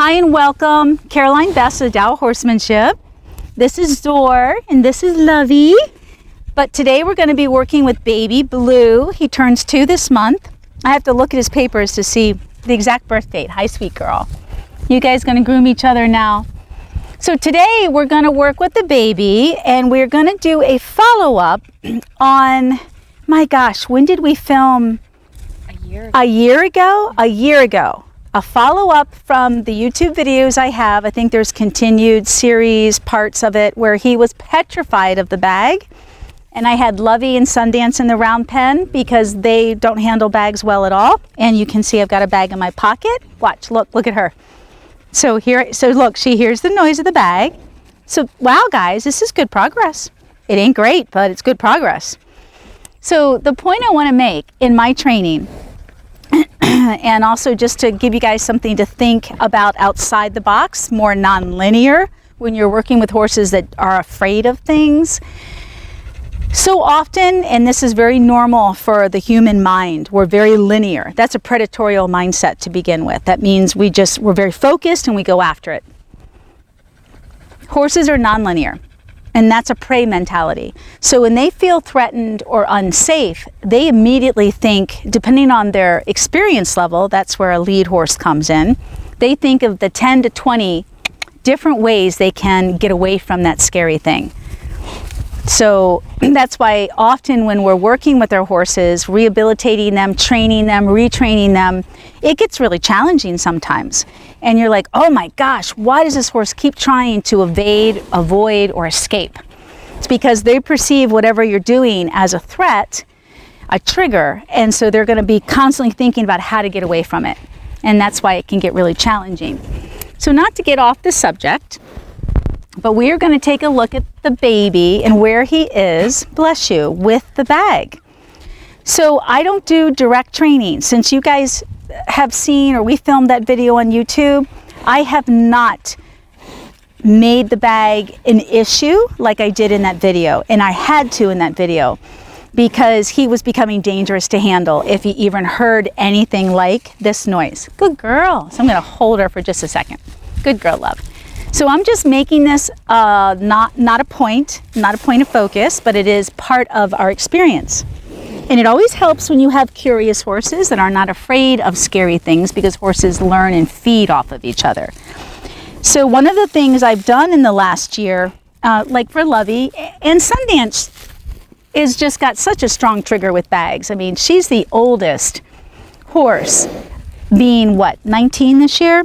Hi and welcome, Caroline Best of Dow Horsemanship. This is Zor and this is Lovey. But today we're going to be working with baby Blue. He turns 2 this month. I have to look at his papers to see the exact birth date. Hi, sweet girl. You guys going to groom each other now. So today we're going to work with the baby and we're going to do a follow-up on, my gosh, when did we film? A year ago. A follow-up from the YouTube videos I have. I think there's continued series parts of it where he was petrified of the bag. And I had Lovey and Sundance in the round pen because they don't handle bags well at all. And you can see I've got a bag in my pocket. Watch, look at her. So look, she hears the noise of the bag. So wow, guys, this is good progress. It ain't great, but it's good progress. So the point I want to make in my training, and also just to give you guys something to think about outside the box, more non-linear when you're working with horses that are afraid of things. So often, and this is very normal for the human mind, we're very linear. That's a predatorial mindset to begin with. That means we're very focused and we go after it. Horses are non-linear, and that's a prey mentality. So when they feel threatened or unsafe, they immediately think, depending on their experience level, that's where a lead horse comes in, they think of the 10 to 20 different ways they can get away from that scary thing. So that's why often when we're working with our horses, rehabilitating them, training them, retraining them, it gets really challenging sometimes. And you're like, oh my gosh, why does this horse keep trying to evade, avoid, or escape? It's because they perceive whatever you're doing as a threat, a trigger, and so they're going to be constantly thinking about how to get away from it. And that's why it can get really challenging. So not to get off the subject, but we are going to take a look at the baby and where he is, bless you, with the bag. So I don't do direct training. Since you guys have seen, or we filmed that video on YouTube, I have not made the bag an issue like I did in that video. And I had to in that video because he was becoming dangerous to handle if he even heard anything like this noise. Good girl. So I'm going to hold her for just a second. Good girl, love. So I'm just making this not a point of focus, but it is part of our experience. And it always helps when you have curious horses that are not afraid of scary things, because horses learn and feed off of each other. So one of the things I've done in the last year, like for Lovey, and Sundance is just got such a strong trigger with bags. I mean, she's the oldest horse, being what, 19 this year?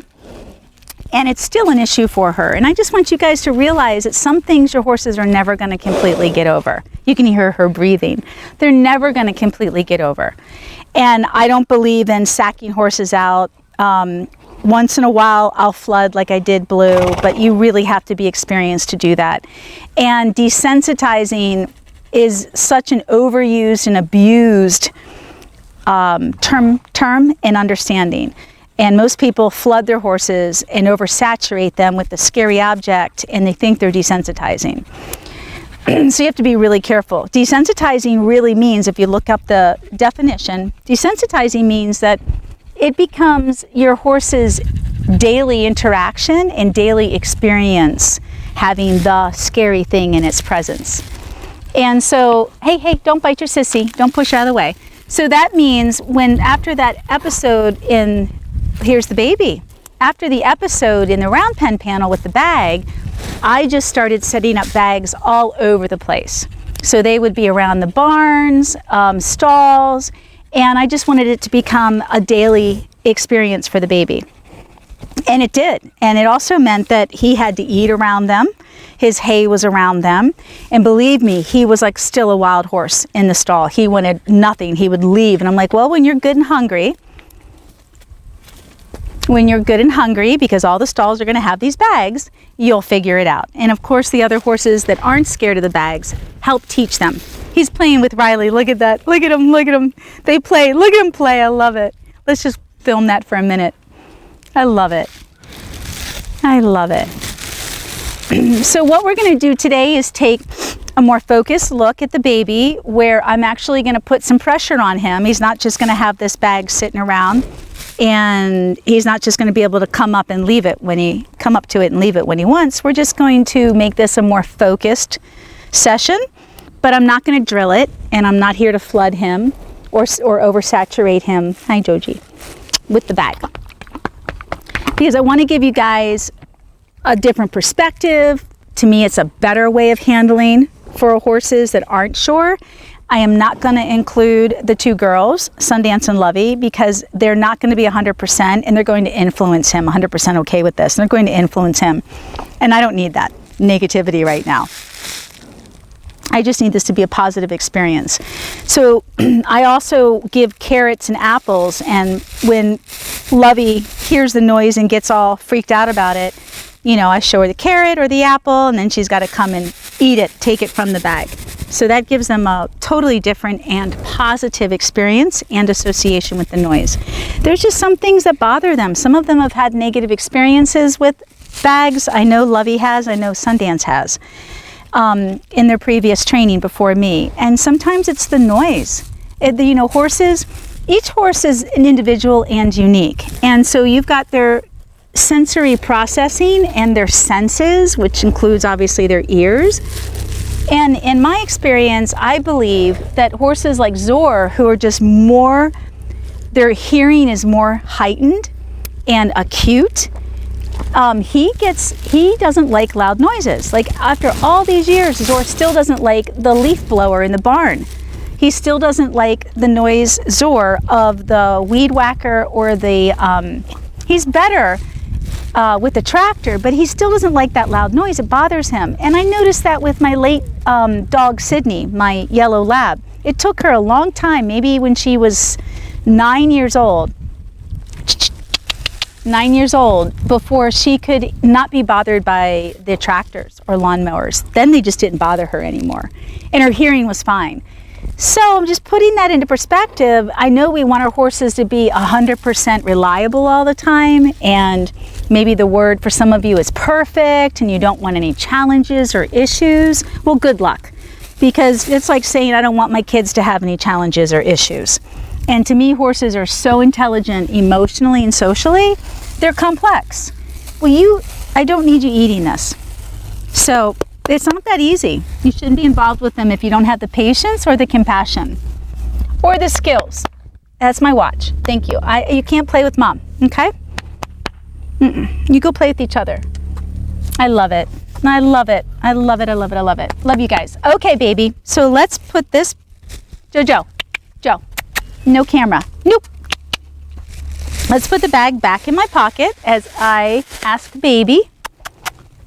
And it's still an issue for her. And I just want you guys to realize that some things your horses are never going to completely get over. You can hear her breathing. They're never going to completely get over. And I don't believe in sacking horses out. Once in a while, I'll flood like I did Blue, but you really have to be experienced to do that. And desensitizing is such an overused and abused term and understanding. And most people flood their horses and oversaturate them with the scary object, and they think they're desensitizing. So you have to be really careful. Desensitizing really means, if you look up the definition, desensitizing means that it becomes your horse's daily interaction and daily experience having the scary thing in its presence. And so, hey, don't bite your sissy. Don't push her out of the way. So that means after that episode here's the baby. After the episode in the round pen panel with the bag, I just started setting up bags all over the place. So they would be around the barns, stalls, and I just wanted it to become a daily experience for the baby. And it did. And it also meant that he had to eat around them. His hay was around them. And believe me, he was like still a wild horse in the stall. He wanted nothing. He would leave. And I'm like, well, when you're good and hungry, because all the stalls are going to have these bags, you'll figure it out. And of course, the other horses that aren't scared of the bags help teach them. He's playing with Riley. Look at that. Look at him. Look at him. They play. Look at him play. I love it. Let's just film that for a minute. I love it. I love it. So what we're going to do today is take a more focused look at the baby, where I'm actually going to put some pressure on him. He's not just going to have this bag sitting around. And he's not just going to be able to come up to it and leave it when he wants. We're just going to make this a more focused session, but I'm not going to drill it, and I'm not here to flood him or oversaturate him. Hi, Joji, with the bag, because I want to give you guys a different perspective. To me, it's a better way of handling for horses that aren't sure. I am not going to include the two girls, Sundance and Lovey, because they're not going to be 100%, and they're going to influence him. 100% okay with this, and they're going to influence him. And I don't need that negativity right now. I just need this to be a positive experience. So I also give carrots and apples, and when Lovey hears the noise and gets all freaked out about it, you know, I show her the carrot or the apple, and then she's got to come and eat it, take it from the bag. So that gives them a totally different and positive experience and association with the noise. There's just some things that bother them. Some of them have had negative experiences with bags. I know Lovey has, I know Sundance has, in their previous training before me. And sometimes it's the noise. You know, horses, each horse is an individual and unique. And so you've got their sensory processing and their senses, which includes obviously their ears. And in my experience, I believe that horses like Zor, who are just more, their hearing is more heightened and acute. He doesn't like loud noises. Like after all these years, Zor still doesn't like the leaf blower in the barn. He still doesn't like the noise, Zor, of the weed whacker or the, he's better with the tractor, but he still doesn't like that loud noise. It bothers him. And I noticed that with my late dog, Sydney, my yellow lab. It took her a long time, maybe when she was 9 years old, before she could not be bothered by the tractors or lawnmowers. Then they just didn't bother her anymore. And her hearing was fine. So I'm just putting that into perspective. I know we want our horses to be 100% reliable all the time, and maybe the word for some of you is perfect, and you don't want any challenges or issues. Well, good luck, because it's like saying I don't want my kids to have any challenges or issues. And to me, horses are so intelligent emotionally and socially. They're complex. Well, I don't need you eating this. So it's not that easy. You shouldn't be involved with them if you don't have the patience or the compassion or the skills. That's my watch. Thank you. You can't play with mom, okay? You go play with each other. I love it. I love it. I love it. I love it. I love it. Love you guys. Okay, baby. So let's put this, Joe, no camera. Nope. Let's put the bag back in my pocket as I ask baby,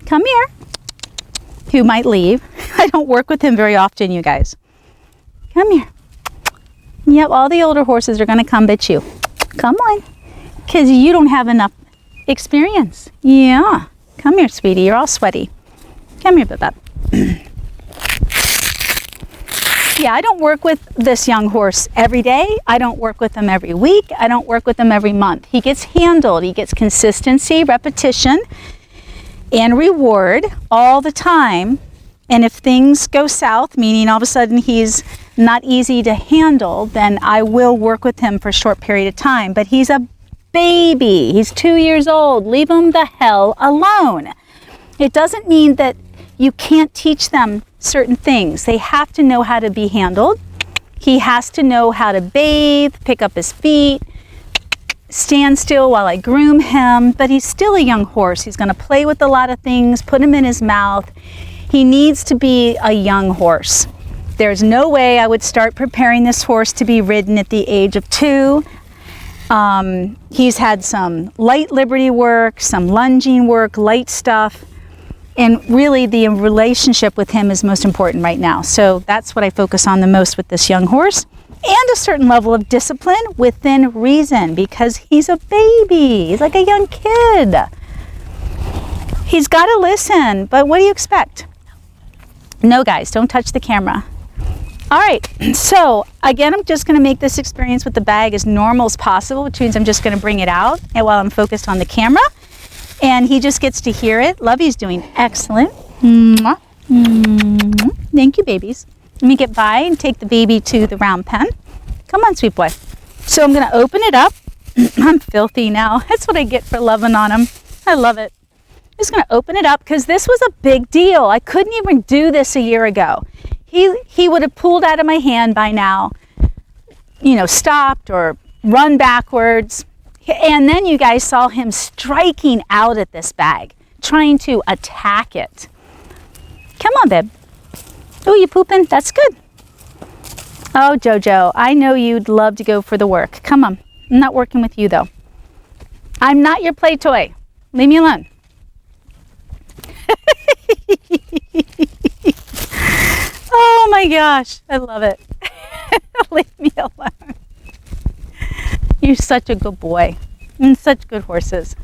come here, who might leave. I don't work with him very often, you guys. Come here. Yep, all the older horses are going to come but you. Come on, because you don't have enough experience. Yeah. Come here, sweetie. You're all sweaty. Come here, Bubba. Yeah, I don't work with this young horse every day. I don't work with him every week. I don't work with him every month. He gets handled. He gets consistency, repetition, and reward all the time. And if things go south, meaning all of a sudden he's not easy to handle, then I will work with him for a short period of time. But he's a baby. He's 2 years old. Leave him the hell alone. It doesn't mean that you can't teach them certain things. They have to know how to be handled. He has to know how to bathe, pick up his feet, stand still while I groom him, but he's still a young horse. He's going to play with a lot of things, put him in his mouth. He needs to be a young horse. There's no way I would start preparing this horse to be ridden at the age of 2. He's had some light liberty work, some lunging work, light stuff. And really the relationship with him is most important right now. So that's what I focus on the most with this young horse. And a certain level of discipline within reason, because he's a baby. He's like a young kid. He's got to listen, but what do you expect? No, guys, don't touch the camera. All right, so again, I'm just going to make this experience with the bag as normal as possible, which means I'm just going to bring it out and while I'm focused on the camera. And he just gets to hear it. Lovey's doing excellent. Mwah. Mwah. Thank you, babies. Let me get by and take the baby to the round pen. Come on, sweet boy. So I'm going to open it up. I'm filthy now. That's what I get for loving on him. I love it. I'm just going to open it up because this was a big deal. I couldn't even do this a year ago. He would have pulled out of my hand by now, you know, stopped or run backwards. And then you guys saw him striking out at this bag, trying to attack it. Come on, babe. Oh, you pooping? That's good. Oh, Jojo, I know you'd love to go for the work. Come on. I'm not working with you, though. I'm not your play toy. Leave me alone. Oh, my gosh. I love it. Leave me alone. You're such a good boy. And such good horses.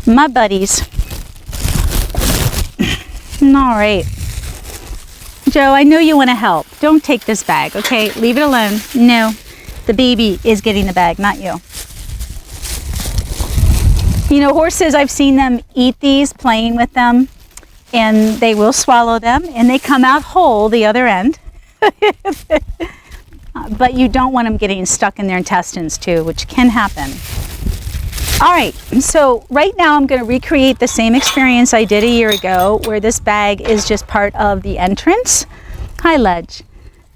My buddies. All right. Joe, I know you want to help. Don't take this bag, okay? Leave it alone. No, the baby is getting the bag, not you. You know, horses, I've seen them eat these, playing with them, and they will swallow them, and they come out whole the other end. But you don't want them getting stuck in their intestines too, which can happen. All right, so right now I'm going to recreate the same experience I did a year ago, where this bag is just part of the entrance. Hi, Ledge.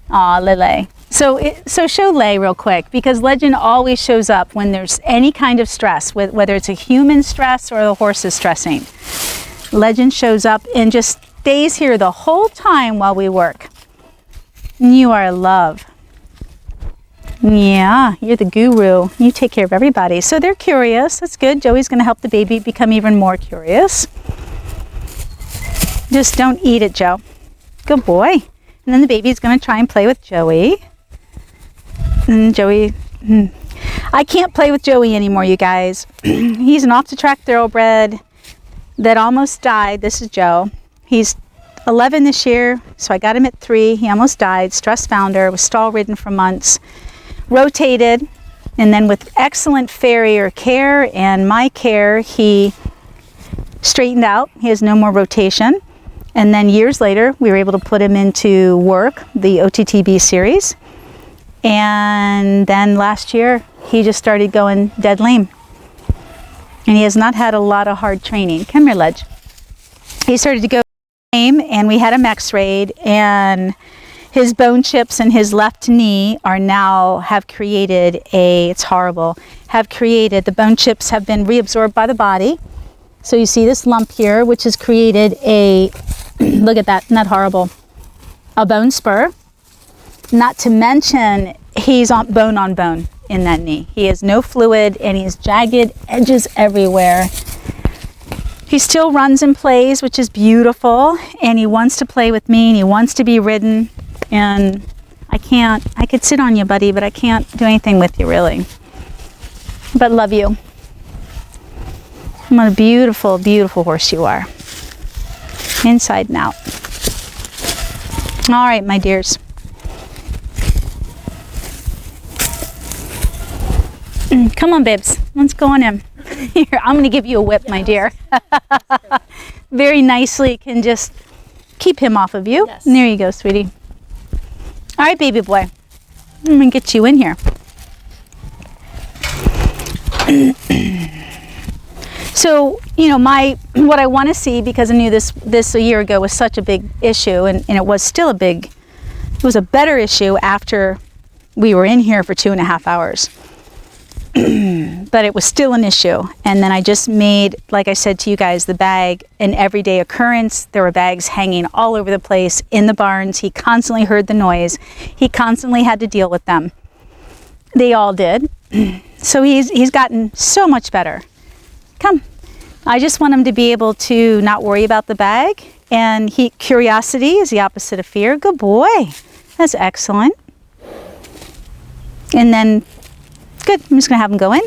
Aw, Lele. So show Lay real quick, because Legend always shows up when there's any kind of stress, whether it's a human stress or the horse is stressing. Legend shows up and just stays here the whole time while we work. You are love. Yeah, you're the guru. You take care of everybody. So they're curious. That's good. Joey's going to help the baby become even more curious. Just don't eat it, Joe. Good boy. And then the baby's going to try and play with Joey. And Joey, I can't play with Joey anymore, you guys. He's an off-the-track thoroughbred that almost died. This is Joe. He's 11 this year, so I got him at 3. He almost died. Stress founder, was stall-ridden for months. Rotated, and then with excellent farrier care and my care, he straightened out. He has no more rotation. And then years later, we were able to put him into work, the OTTB series. And then last year, he just started going dead lame. And he has not had a lot of hard training. Come here, Ledge. He started to go lame, and we had him x-rayed, and his bone chips in his left knee are now have created it's horrible, the bone chips have been reabsorbed by the body. So you see this lump here, which has created look at that, isn't that horrible? A bone spur. Not to mention, he's on bone in that knee. He has no fluid, and he has jagged edges everywhere. He still runs and plays, which is beautiful, and he wants to play with me, and he wants to be ridden. And I could sit on you, buddy, but I can't do anything with you, really. But love you. What a beautiful, beautiful horse you are. Inside and out. All right, my dears. Come on, babes. Let's go on in. Here, I'm going to give you a whip, my dear. Very nicely, can just keep him off of you. Yes. And there you go, sweetie. All right, baby boy. I'm going to get you in here. So, you know, what I want to see, because I knew this a year ago was such a big issue, and it was still it was a better issue after we were in here for 2.5 hours. But it was still an issue. And then I just made, like I said to you guys, the bag an everyday occurrence. There were bags hanging all over the place in the barns. He constantly heard the noise. He constantly had to deal with them. They all did. So he's gotten so much better. Come. I just want him to be able to not worry about the bag. And curiosity is the opposite of fear. Good boy. That's excellent. And then, good. I'm just going to have him go in.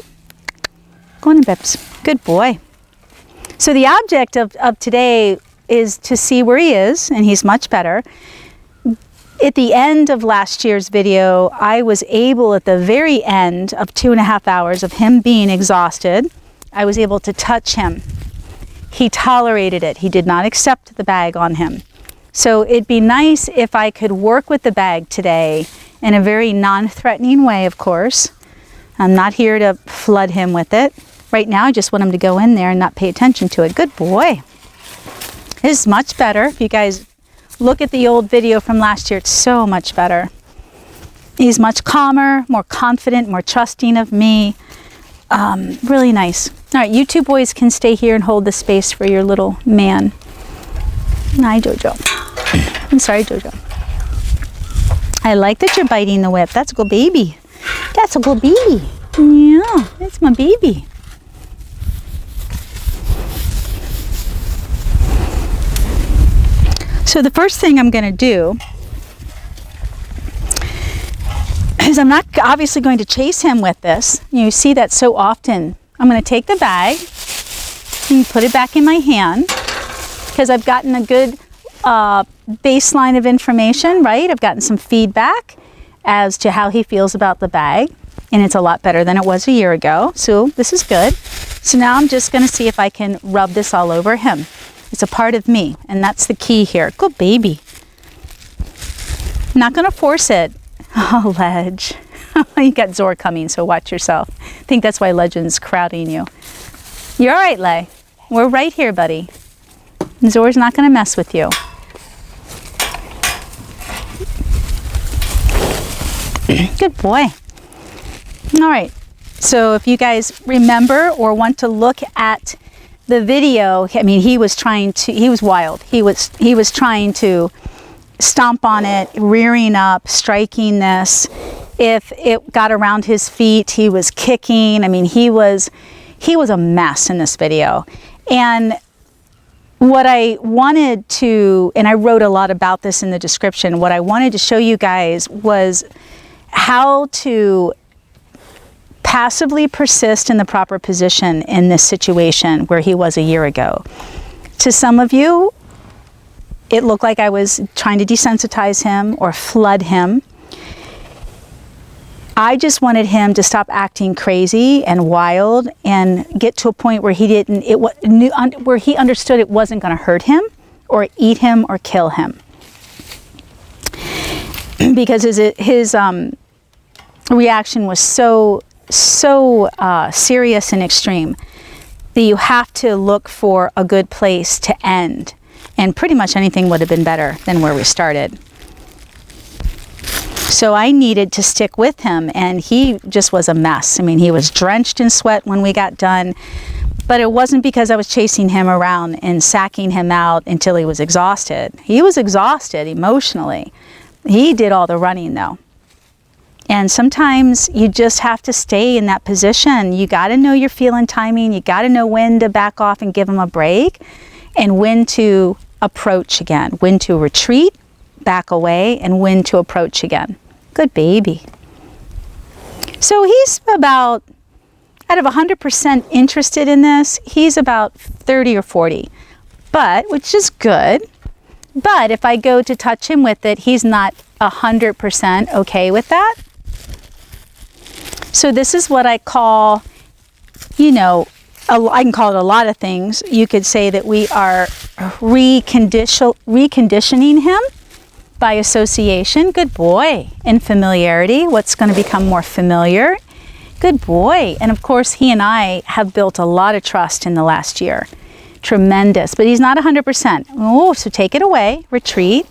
Go on in, Bips. Good boy. So the object of today is to see where he is, and he's much better. At the end of last year's video, I was able, at the very end of 2.5 hours of him being exhausted, I was able to touch him. He tolerated it. He did not accept the bag on him. So it'd be nice if I could work with the bag today in a very non-threatening way, of course, I'm not here to flood him with it. Right now, I just want him to go in there and not pay attention to it. Good boy. This is much better. If you guys look at the old video from last year, it's so much better. He's much calmer, more confident, more trusting of me. Really nice. All right, you two boys can stay here and hold the space for your little man. Hi, Jojo. I'm sorry, Jojo. I like that you're biting the whip. That's a good baby. That's a good baby. Yeah, that's my baby. So the first thing I'm going to do is I'm not obviously going to chase him with this. You see that so often. I'm going to take the bag and put it back in my hand because I've gotten a good baseline of information, right? I've gotten some feedback as to how he feels about the bag, and it's a lot better than it was a year ago. So this is good. So now I'm just going to see if I can rub this all over him. It's a part of me, and that's the key here. Good baby. I'm not going to force it. Oh, Ledge. You got Zor coming, so watch yourself. I think that's why Legend's crowding you. You're all right, Lay. We're right here, buddy. Zor's not going to mess with you. Good boy. All right. So if you guys remember or want to look at the video, I mean, he was wild. He was trying to stomp on it, rearing up, striking this. If it got around his feet, he was kicking. I mean, he was a mess in this video. And what I wanted to, and I wrote a lot about this in the description, what I wanted to show you guys was how to passively persist in the proper position in this situation where he was a year ago. To some of you, it looked like I was trying to desensitize him or flood him. I just wanted him to stop acting crazy and wild and get to a point where where he understood it wasn't going to hurt him or eat him or kill him. Because his reaction was so serious and extreme that you have to look for a good place to end. And pretty much anything would have been better than where we started. So I needed to stick with him, and he just was a mess. I mean, he was drenched in sweat when we got done, but it wasn't because I was chasing him around and sacking him out until he was exhausted. He was exhausted emotionally. He did all the running though. And sometimes you just have to stay in that position. You got to know your feeling timing. You got to know when to back off and give him a break, and when to approach again, when to retreat, back away, and when to approach again. Good baby. So he's about, out of 100% interested in this, he's about 30 or 40, which is good. But if I go to touch him with it, he's not 100% okay with that. So this is what I call, I can call it a lot of things. You could say that we are reconditioning him by association. Good boy. And familiarity. What's going to become more familiar? Good boy. And of course, he and I have built a lot of trust in the last year. Tremendous. But he's not 100%. Oh, so take it away. Retreat.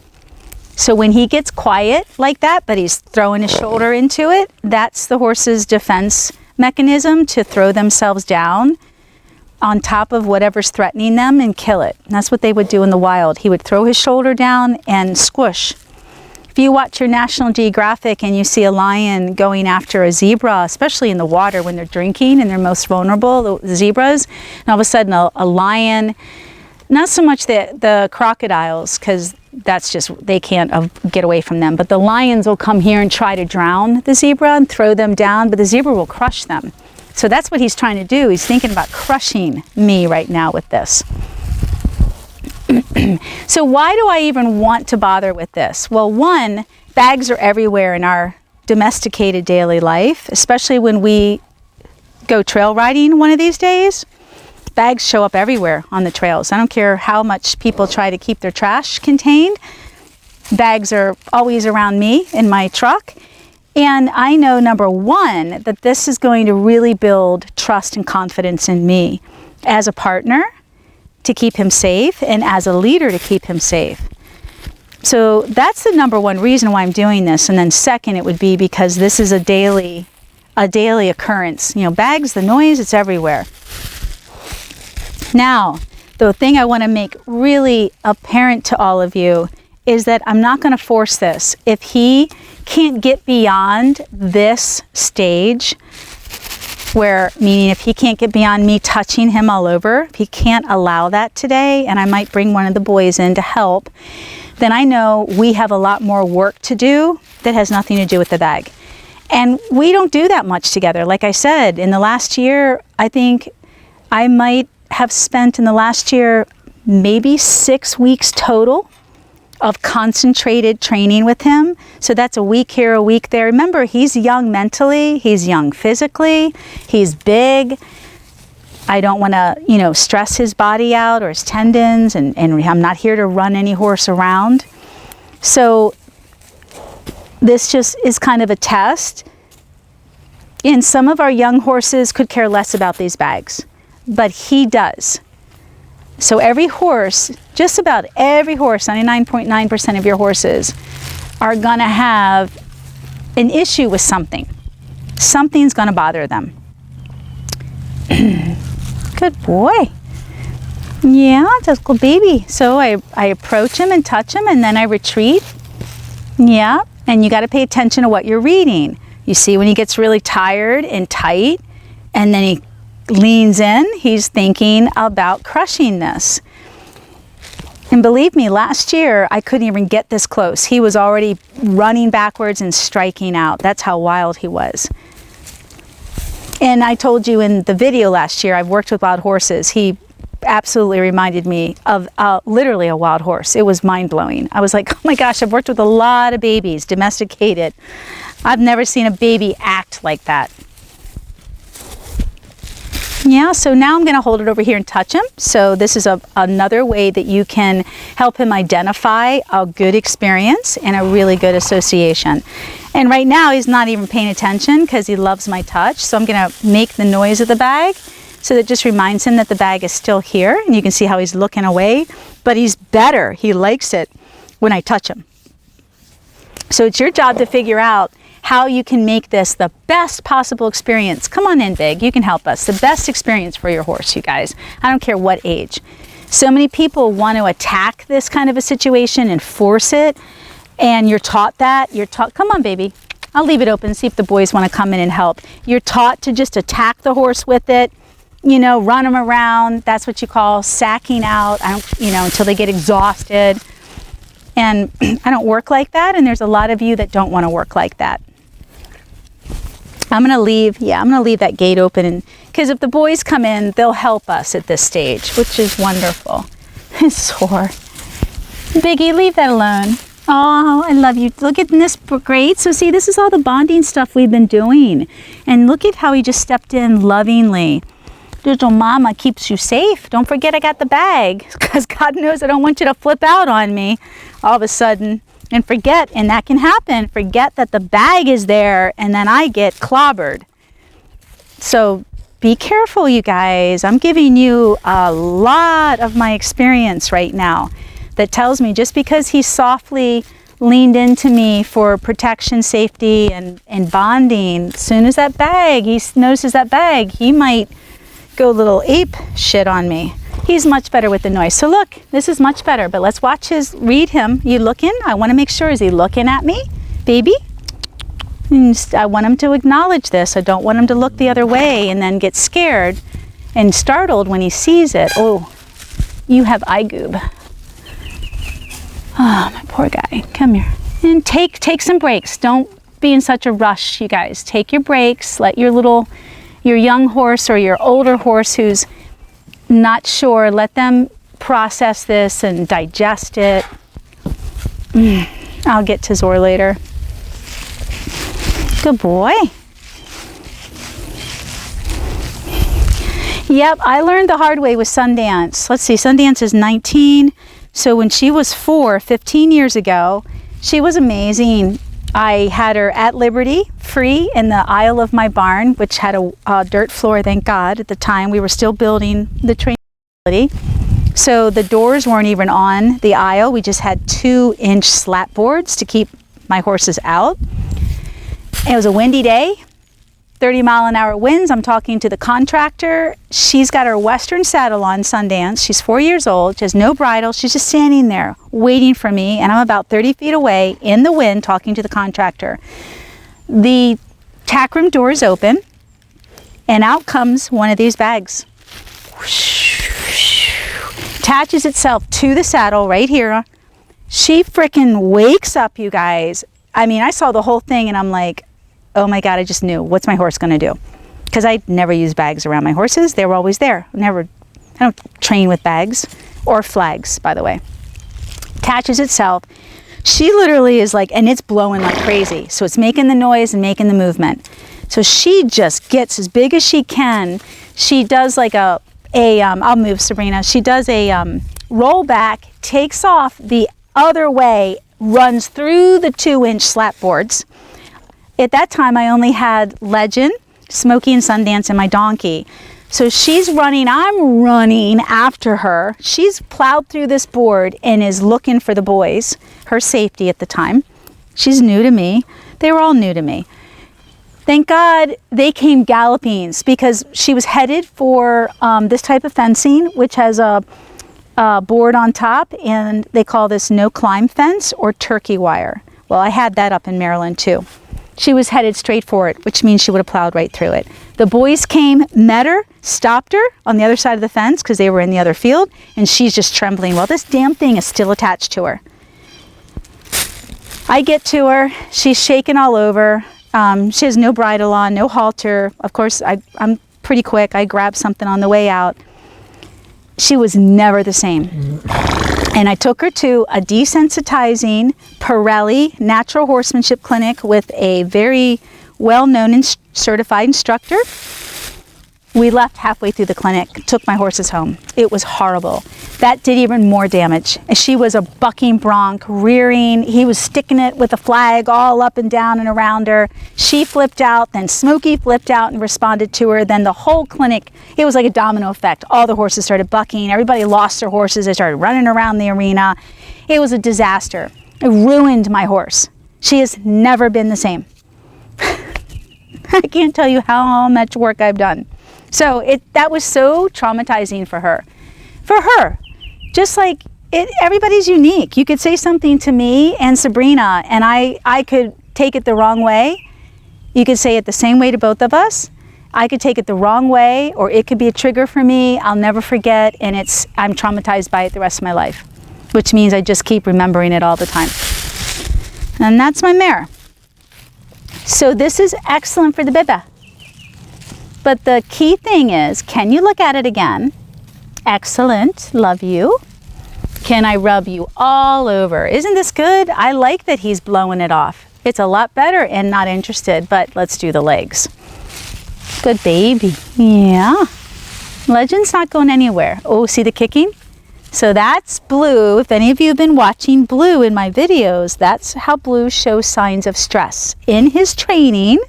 So when he gets quiet like that, but he's throwing his shoulder into it, that's the horse's defense mechanism to throw themselves down on top of whatever's threatening them and kill it. And that's what they would do in the wild. He would throw his shoulder down and squish. If you watch your National Geographic and you see a lion going after a zebra, especially in the water when they're drinking and they're most vulnerable, the zebras, and all of a sudden a lion, not so much the crocodiles, because that's just, they can't get away from them, but the lions will come here and try to drown the zebra and throw them down, but the zebra will crush them. So that's what he's trying to do. He's thinking about crushing me right now with this. So why do I even want to bother with this? Well, one, bags are everywhere in our domesticated daily life, especially when we go trail riding one of these days. Bags show up everywhere on the trails. I don't care how much people try to keep their trash contained. Bags are always around me in my truck. And I know, number one, that this is going to really build trust and confidence in me as a partner to keep him safe and as a leader to keep him safe. So that's the number one reason why I'm doing this. And then second, it would be because this is a daily occurrence. You know, bags, the noise, it's everywhere. Now, the thing I want to make really apparent to all of you is that I'm not going to force this. If he can't get beyond this stage, meaning if he can't get beyond me touching him all over, if he can't allow that today, and I might bring one of the boys in to help, then I know we have a lot more work to do that has nothing to do with the bag. And we don't do that much together. Like I said, in the last year, I think I might have spent in the last year maybe 6 weeks total of concentrated training with him. So that's a week here, a week there. Remember, he's young mentally, he's young physically, he's big. I don't want to, stress his body out or his tendons, and I'm not here to run any horse around. So this just is kind of a test. And some of our young horses could care less about these bags, but he does. So every horse, just about every horse, 99.9% of your horses are going to have an issue with something. Something's going to bother them. Good boy. Yeah, that's a good baby. So I approach him and touch him, and then I retreat. Yeah, and you got to pay attention to what you're reading. You see when he gets really tired and tight, and then he leans in, he's thinking about crushing this. And believe me, last year I couldn't even get this close. He was already running backwards and striking out. That's how wild he was. And I told you in the video last year, I've worked with wild horses. He absolutely reminded me of literally a wild horse. It was mind-blowing. I was like, oh my gosh, I've worked with a lot of babies, domesticated. I've never seen a baby act like that. Yeah, so now I'm going to hold it over here and touch him. So this is another way that you can help him identify a good experience and a really good association. And right now he's not even paying attention because he loves my touch. So I'm going to make the noise of the bag so that just reminds him that the bag is still here. And you can see how he's looking away, but he's better. He likes it when I touch him. So it's your job to figure out how you can make this the best possible experience. Come on in, Big. You can help us. The best experience for your horse, you guys. I don't care what age. So many people want to attack this kind of a situation and force it, and you're taught that. You're taught, come on, baby. I'll leave it open, see if the boys want to come in and help. You're taught to just attack the horse with it, run them around. That's what you call sacking out, until they get exhausted. And I don't work like that, and there's a lot of you that don't want to work like that. I'm going to leave that gate open, because if the boys come in, they'll help us at this stage, which is wonderful. It's sore. Biggie, leave that alone. Oh, I love you. Look at this, great. So see, this is all the bonding stuff we've been doing. And look at how he just stepped in lovingly. Little mama keeps you safe. Don't forget I got the bag, because God knows I don't want you to flip out on me all of a sudden and forget, and that can happen, forget that the bag is there and then I get clobbered. So be careful, you guys. I'm giving you a lot of my experience right now that tells me just because he softly leaned into me for protection, safety, and bonding, as soon as he notices that bag, he might go little ape shit on me. He's much better with the noise. So look, this is much better, but let's read him. You looking? I want to make sure, is he looking at me, baby? And I want him to acknowledge this. I don't want him to look the other way and then get scared and startled when he sees it. Oh, you have eye goob. Oh, my poor guy. Come here. And take some breaks. Don't be in such a rush, you guys. Take your breaks. Let your young horse or your older horse who's not sure, let them process this and digest it. I'll get to Zor later. Good boy. Yep, I learned the hard way with Sundance. Let's see, Sundance is 19. So when she was 15 years ago, she was amazing. I had her at liberty, free in the aisle of my barn, which had a dirt floor, thank God. At the time, we were still building the training facility. So the doors weren't even on the aisle. We just had 2-inch slat boards to keep my horses out. It was a windy day, 30-mile-an-hour winds. I'm talking to the contractor. She's got her Western saddle on, Sundance. She's 4 years old. She has no bridle. She's just standing there waiting for me, and I'm about 30 feet away in the wind talking to the contractor. The tack room door is open, and out comes one of these bags. Attaches itself to the saddle right here. She frickin' wakes up, you guys. I mean, I saw the whole thing, and I'm like, oh my God, I just knew. What's my horse gonna do? Because I never use bags around my horses. They were always there. I don't train with bags or flags, by the way. Attaches itself. She literally is like, and it's blowing like crazy. So it's making the noise and making the movement. So she just gets as big as she can. She does like I'll move Sabrina. She does a roll back, takes off the other way, runs through the 2-inch slat boards. At that time, I only had Legend, Smokey, and Sundance, and my donkey. So she's running, I'm running after her. She's plowed through this board and is looking for the boys, her safety at the time. She's new to me. They were all new to me. Thank God they came galloping because she was headed for this type of fencing, which has a board on top, and they call this no climb fence or turkey wire. Well, I had that up in Maryland too. She was headed straight for it, which means she would have plowed right through it. The boys came, met her, stopped her on the other side of the fence because they were in the other field, and she's just trembling. Well, this damn thing is still attached to her. I get to her. She's shaking all over. She has no bridle on, no halter. Of course, I'm pretty quick. I grabbed something on the way out. She was never the same. And I took her to a desensitizing Pirelli natural horsemanship clinic with a very well-known and certified instructor. We left halfway through the clinic, took my horses home. It was horrible. That did even more damage. She was a bucking bronc, rearing. He was sticking it with a flag all up and down and around her. She flipped out, then Smokey flipped out and responded to her. Then the whole clinic, it was like a domino effect. All the horses started bucking. Everybody lost their horses. They started running around the arena. It was a disaster. It ruined my horse. She has never been the same. I can't tell you how much work I've done. So that was so traumatizing for her. For her, just like everybody's unique. You could say something to me and Sabrina, and I could take it the wrong way. You could say it the same way to both of us. I could take it the wrong way, or it could be a trigger for me. I'll never forget, and I'm traumatized by it the rest of my life, which means I just keep remembering it all the time. And that's my mare. So this is excellent for the bibba. But the key thing is, can you look at it again? Excellent, love you. Can I rub you all over? Isn't this good? I like that he's blowing it off. It's a lot better and not interested, but let's do the legs. Good baby, yeah. Legend's not going anywhere. Oh, see the kicking? So that's Blue. If any of you have been watching Blue in my videos, that's how Blue shows signs of stress. In his training,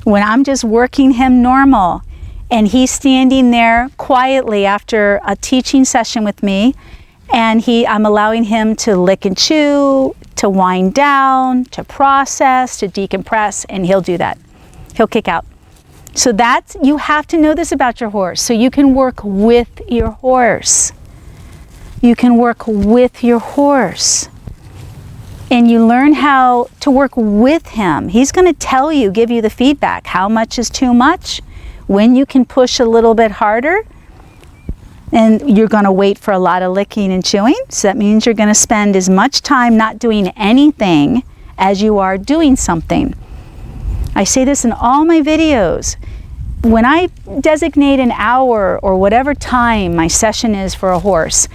when I'm just working him normal and he's standing there quietly after a teaching session with me, and I'm allowing him to lick and chew, to wind down, to process, to decompress, and he'll do that. He'll kick out. So you have to know this about your horse so you can work with your horse. You can work with your horse. And you learn how to work with him. He's going to tell you, give you the feedback. How much is too much? When you can push a little bit harder. And you're going to wait for a lot of licking and chewing. So that means you're going to spend as much time not doing anything as you are doing something. I say this in all my videos. When I designate an hour or whatever time my session is for a horse,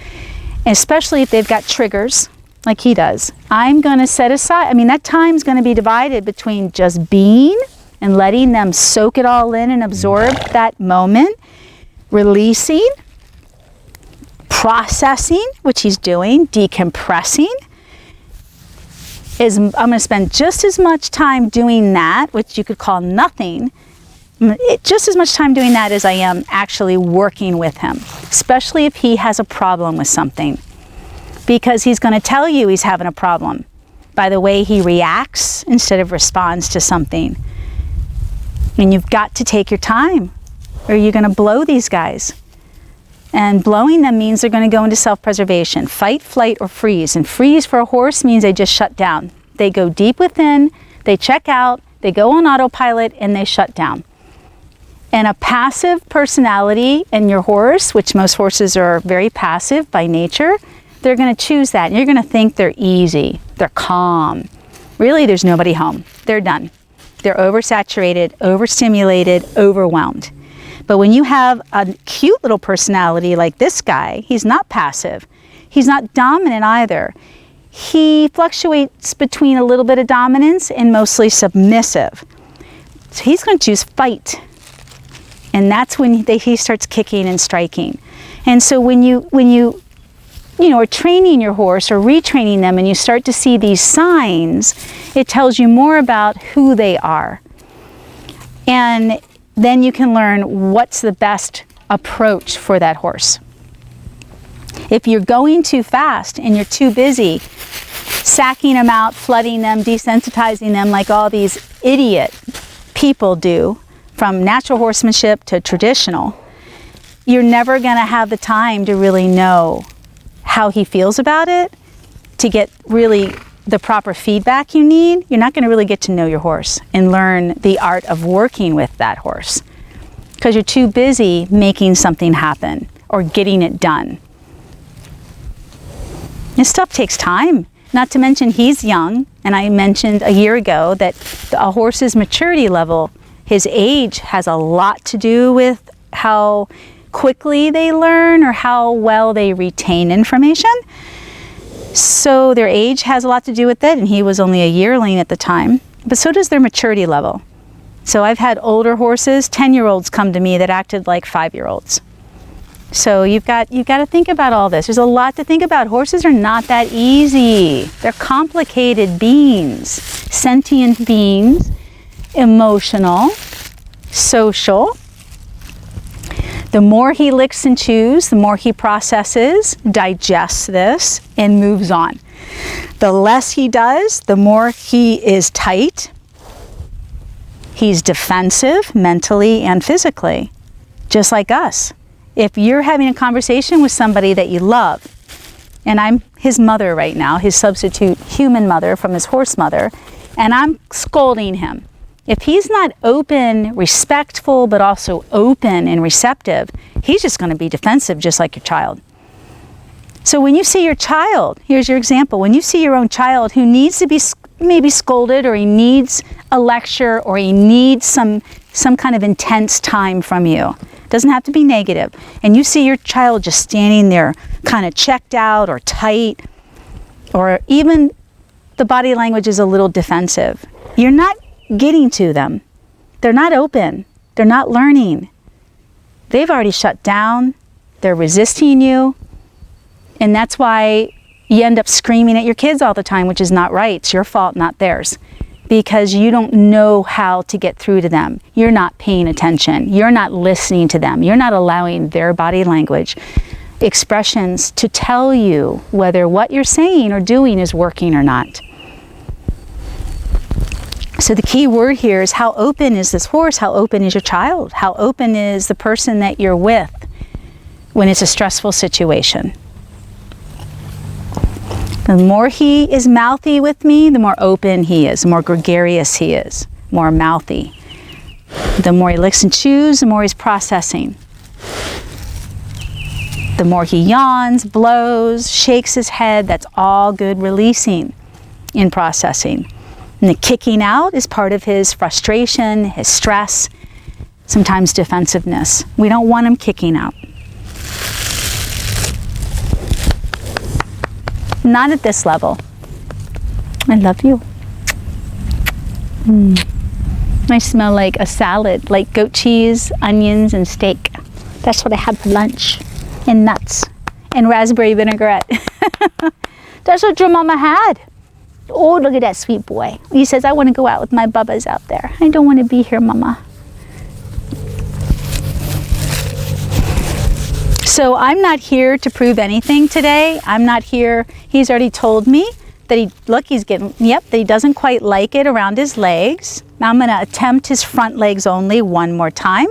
especially if they've got triggers, like he does, I'm going to set aside, that time's going to be divided between just being and letting them soak it all in and absorb that moment, releasing, processing, which he's doing, decompressing, is I'm going to spend just as much time doing that, which you could call nothing, just as much time doing that as I am actually working with him, especially if he has a problem with something, because he's going to tell you he's having a problem by the way he reacts instead of responds to something. And you've got to take your time, or you're going to blow these guys. And blowing them means they're going to go into self-preservation, fight, flight, or freeze. And freeze for a horse means they just shut down. They go deep within, they check out, they go on autopilot, and they shut down. And a passive personality in your horse, which most horses are very passive by nature, they're going to choose that. And you're going to think they're easy, they're calm. Really, there's nobody home. They're done. They're oversaturated, overstimulated, overwhelmed. But when you have a cute little personality like this guy, he's not passive. He's not dominant either. He fluctuates between a little bit of dominance and mostly submissive. So he's going to choose fight. And that's when he starts kicking and striking. And so when you are training your horse or retraining them and you start to see these signs, it tells you more about who they are. And then you can learn what's the best approach for that horse. If you're going too fast and you're too busy sacking them out, flooding them, desensitizing them like all these idiot people do, from natural horsemanship to traditional, you're never going to have the time to really know how he feels about it, to get really the proper feedback you need. You're not going to really get to know your horse and learn the art of working with that horse because you're too busy making something happen or getting it done. This stuff takes time. Not to mention he's young, and I mentioned a year ago that a horse's maturity level, his age, has a lot to do with how quickly they learn or how well they retain information. So their age has a lot to do with it, and he was only a yearling at the time, but so does their maturity level. So I've had older horses, 10-year-olds come to me that acted like 5-year-olds. So you've got to think about all this. There's a lot to think about. Horses are not that easy. They're complicated beings, sentient beings, emotional, social. The more he licks and chews, the more he processes, digests this, and moves on. The less he does, the more he is tight. He's defensive mentally and physically, just like us. If you're having a conversation with somebody that you love, and I'm his mother right now, his substitute human mother from his horse mother, and I'm scolding him. If he's not open, respectful, but also open and receptive, he's just going to be defensive, just like your child. So when you see your child, here's your example, when you see your own child who needs to be maybe scolded, or he needs a lecture, or he needs some kind of intense time from you, doesn't have to be negative, and you see your child just standing there kind of checked out or tight, or even the body language is a little defensive, you're not getting to them. They're not open. They're not learning. They've already shut down. They're resisting you. And that's why you end up screaming at your kids all the time, which is not right. It's your fault, not theirs. Because you don't know how to get through to them. You're not paying attention. You're not listening to them. You're not allowing their body language expressions to tell you whether what you're saying or doing is working or not. So the key word here is, how open is this horse? How open is your child? How open is the person that you're with when it's a stressful situation? The more he is mouthy with me, the more open he is, the more gregarious he is, more mouthy. The more he licks and chews, the more he's processing. The more he yawns, blows, shakes his head, that's all good releasing in processing. And the kicking out is part of his frustration, his stress, sometimes defensiveness. We don't want him kicking out. Not at this level. I love you. I smell like a salad, like goat cheese, onions, and steak. That's what I had for lunch. And nuts. And raspberry vinaigrette. That's what your mama had. Oh, look at that sweet boy. He says, I want to go out with my bubbas out there. I don't want to be here, Mama. So I'm not here to prove anything today. I'm not here. He's already told me that that he doesn't quite like it around his legs. Now I'm going to attempt his front legs only one more time.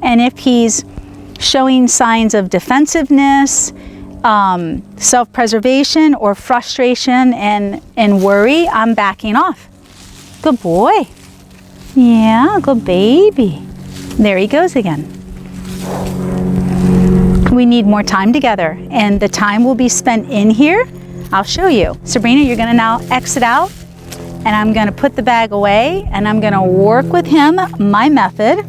And if he's showing signs of defensiveness, self-preservation, or frustration and worry, I'm backing off. Good boy. Yeah, good baby. There he goes again. We need more time together, and the time will be spent in here. I'll show you. Sabrina, you're going to now exit out, and I'm going to put the bag away, and I'm going to work with him my method.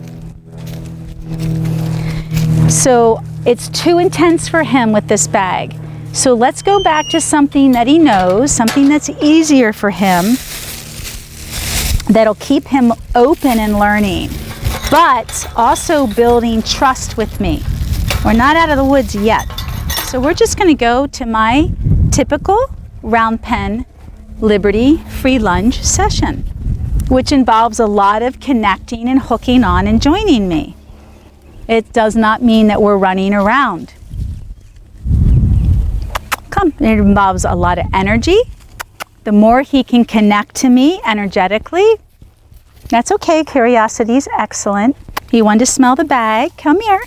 So it's too intense for him with this bag. So let's go back to something that he knows, something that's easier for him, that'll keep him open and learning, but also building trust with me. We're not out of the woods yet. So we're just going to go to my typical round pen Liberty free lunge session, which involves a lot of connecting and hooking on and joining me. It does not mean that we're running around. Come, it involves a lot of energy. The more he can connect to me energetically, that's okay. Curiosity is excellent. He wanted to smell the bag. Come here.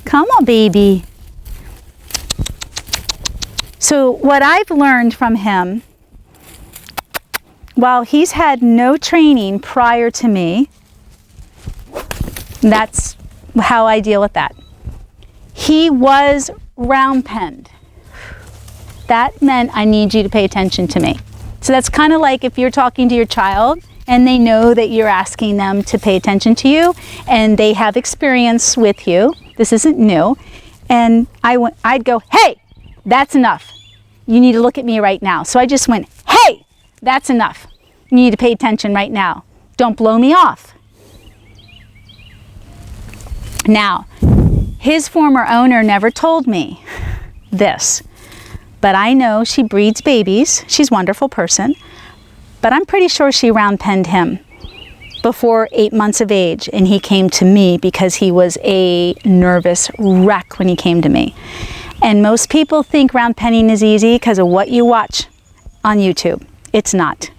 Come on, baby. So what I've learned from him, while he's had no training prior to me, that's how I deal with that. He was round penned. That meant I need you to pay attention to me. So that's kind of like if you're talking to your child and they know that you're asking them to pay attention to you and they have experience with you. This isn't new. And I'd go, hey, that's enough. You need to look at me right now. So I just went, hey, that's enough. You need to pay attention right now. Don't blow me off. Now, his former owner never told me this, but I know she breeds babies. She's a wonderful person, but I'm pretty sure she round penned him before 8 months of age, and he came to me because he was a nervous wreck when he came to me. And most people think round penning is easy because of what you watch on YouTube. It's not.